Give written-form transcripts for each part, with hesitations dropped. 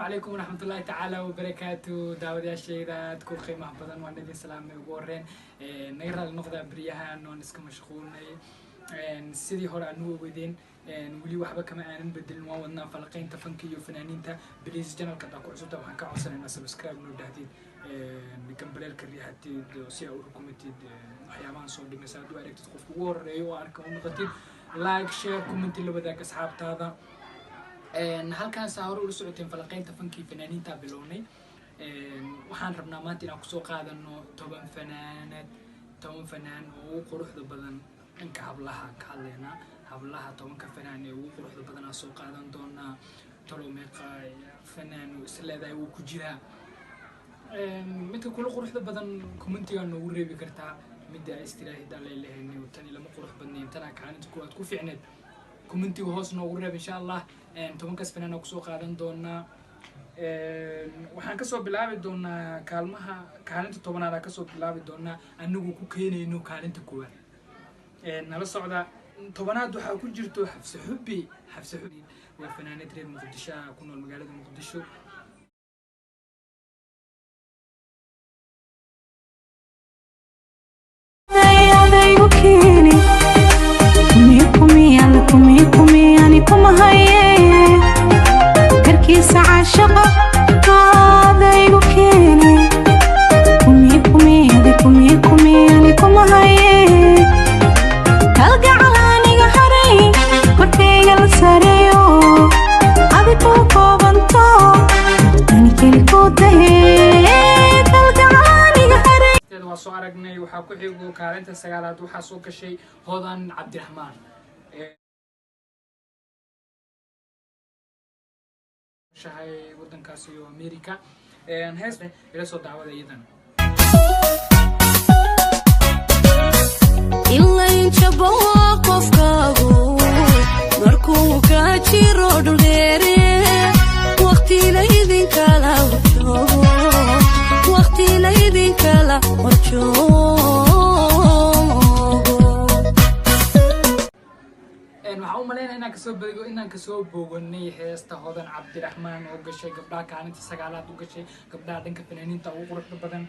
عليكم ورحمة الله تعالى وبركاته. داود يا شيرات كل قيمة بدن والنبي سلام وورين نقرأ النقطة بريها إنه نسك مشغول سيدي هور عنو ودين ولي وحبة كمان نبدل نوعنا فلقين تفنكي وفنانين تا بليز جنال كذا كعزوتا وحنا كعصنا الناس سبسكرايب نودهدين نكمل الكريهة سيا وركومتي أحيانا صوب مثلا دوارك تدخل وور أيوة أركون نقطة لايك شير كومنتي اللي بدك أصحاب هذا halkan saaro u socoteen falaqeynta fankii fanaaniinta bilowday waxaan rabnaa maanta inaan ku soo qaadano 10 fanaan oo quruxda badan inka hablaha ka hadlayna hablaha 10 fanaan ee ugu quruxda badan aan soo qaadan doonaa talo meeqa fanaan isleedahay uu ku jira midka kula quruxda badan commentiga noogu reebi kartaa midda istiraahida leeyahay oo tan lama qurux badnayn tan kaalinta ku aad ku fiicneed كومنتي وهوس نورب إن شاء الله تومن كسبنا نقصو قادن دونا وحنا كسب بلعب دونا كلمها كانت تومن على كسب بلعب دونا أنو كوكيني إنه كانت كوار نلا صعدا تومن دو حاكل جرتو حفص حبي والفنانة تريد مقدشة كنا المجال مقدشة كم هاي كركيس عاشقة هذا يوكيني كمي يعني كم هاي تلقى علاني قهري كرتي يلساريو عبي بوكو بنتو أني كيري كودهي تلقى علاني قهري تلوى صوارقني وحاكو حيقو كارنت السيارات وحاسوك الشيء هودان عبد الرحمن شهاي ودن كاسيو أمريكا هاس إلى صوت دعوة أيضا إلا ينشبوا قفكاغو مركو كاتشيرو دوليري وقتي ليدين كلا وشوغو وقتي ليدين كلا وشوغو waxaan umaleynaa inaan ka soo booganay heesta hodan cabdiraxmaan oo gashay gabdhaha kaalinta 9aad u gashay gabdhaha dhanka fanaaniinta ugu quruxda badan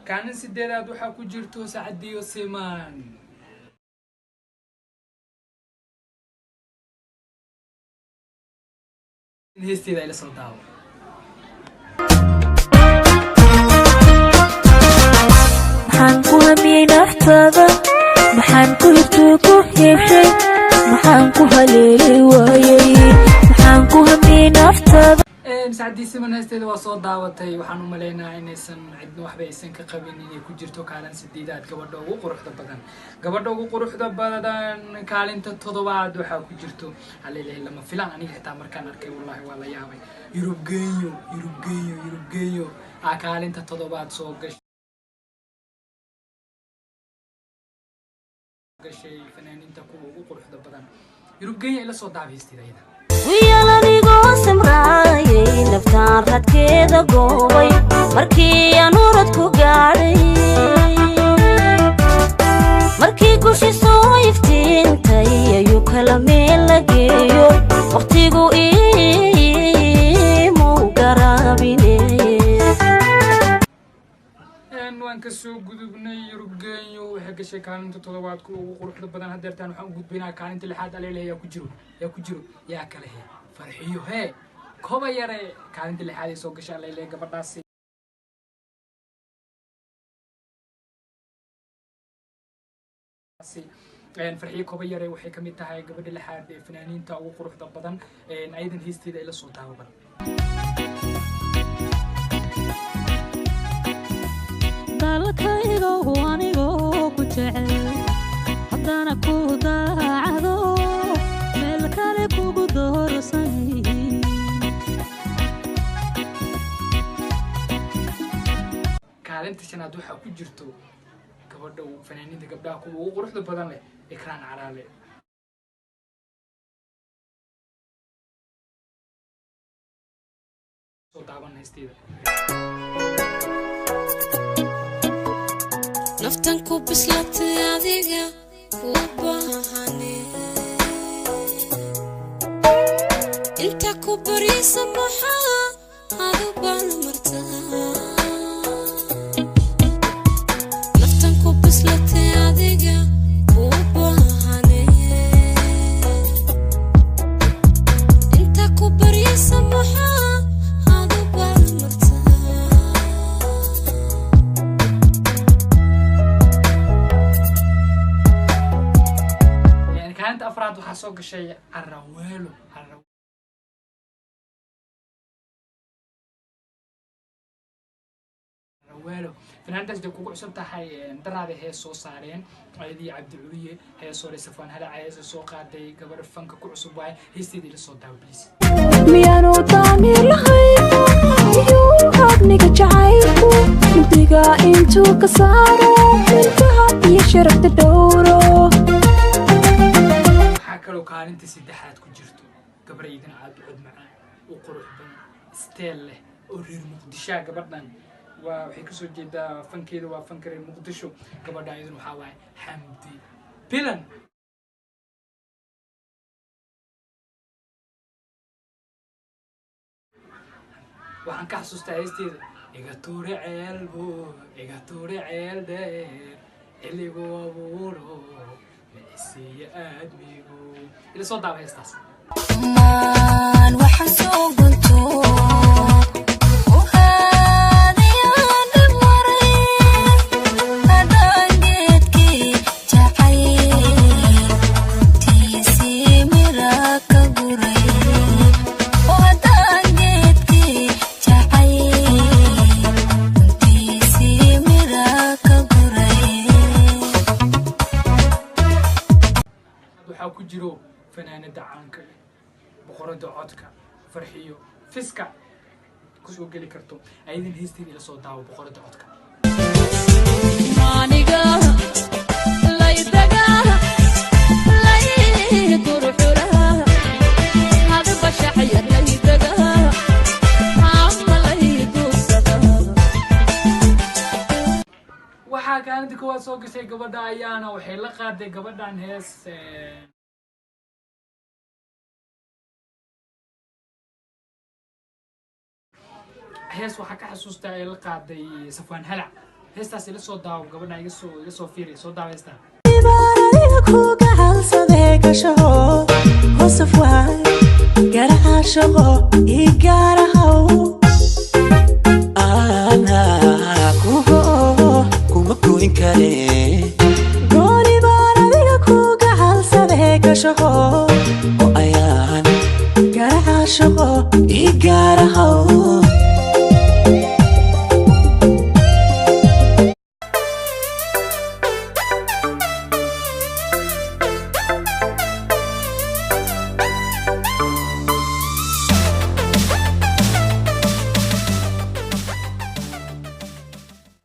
kaalin 8aad waxa ku jirto Saadiyo Siman heesteeda ila soo daawo maxaan ku hamiyay naftada maxaan ku hirtuuku yeeshay maxaan ku haleelay waayay maxaan ku hamiyay naftada Saadiyo Siman heesteeda waa soo daawatay waxaan u maleynaa inaysan cidna waxba aysan ka qabin inay ku jirto kaalin 8aad gabadha ugu quruxda badan kaalinta 7aad waxa ku jirto haleelay lama filan aniga xitaa markaan arkay wallahi waa la yaabay Yurub geeyo kaalinta 7aad soo gashay fanaaniinta kuwa ugu quruxda badan Yurub geeyo ila soo daawaysteeda ويالنيغو سمراayay naftaan radkeeda goobay markii aan uradku gaaray markii kushi soo iftiintay ayuu kala meel la geeyo waqtigu iimu garaabinay waan ka soo gudubnay Yurub geeyo waxa gashay kaalinta 7aad ku ugu quruxda badan hadeertaan waxaan u gudbinaa kaalinta 6aad aleelay yaa ku jiro yaa kale farxiyo koba yare kaalinta 6aad ay soo gashay aleelay gabadhaasi farxiyo koba yare waxay ka mid tahay gabadha 6aad ee fanaaniinta ugu quruxda badan aydan heesteeda ila soo taaban dalkayga anigoo ku jecel haddana ku daacado meel kale kugu doorsan kaalinta 5aad waxa ku jirto gabadha fanaaniinta gabdhaha kuwa ugu quruxda badan leh Ikraan Caraale soo daawan heesteeda naftan ku bislatay adiga ku baahane inta ku bariisa maxaa baal martaa naftan ku bislatay adiga u baahane inta ku baryaysa maxaa hadu baal martaa يعني كانت أفراد وحاسوق شيء عراويلو ويلو فنانتاس دي كوكو عصبتا هاي درادي هي سو سارين ايدي عبد العلي هي سوري سفوان هلا عايز سو قاداي غبر فنك كو عصب واي هيستيدي لسو داو بليز miyaanu daamir lahayn miyuu habniga jacaylku mugdiga intuu ka saaro intaha iyo sharafta dhowro waxaa kaloo kaalinta saddexaad ku jirto gabaraydan aad u cod macaan u qurux badan steel leh oo reer muqdisho gabadhan waxay ka soo jeedaa fankeeda waa fanka reer muqdisho gabadha ayaduna waxaa waaye xamdi bilan waxaan ka xasuustaa heesteeda iga tuure ceelbo iga tuure ceel dheer xilligu abuuro ma isiiya aadmigu ila soo daaba heestaas maan waxaan soo gunto waxaa ku jiro fanaanada caanka boqorada codka farxiyo fiska kusoo geli karto ayadan heesteeda ila soo daawo boqorada codka maaniga laydaga layduruxura hada bashaxya laydaga ama laydusada waxaa kaalinta koowaad soo gashay gabadha ayaana waxay la qaaday gabadhan hees waxaa ka xasuustaa ay la qaaday safwaan halac heestaas ila soo daawo gabadha iga soo fiiriy soo daawo heestaa ku gacalsadee gashaho hosafwaan garacaashaqo ii gaarahaw ana kuho kuma goyn kare gooni baan adiga ku gacalsadee gashaho oo ayaan garacaashaqo ii gaarahaw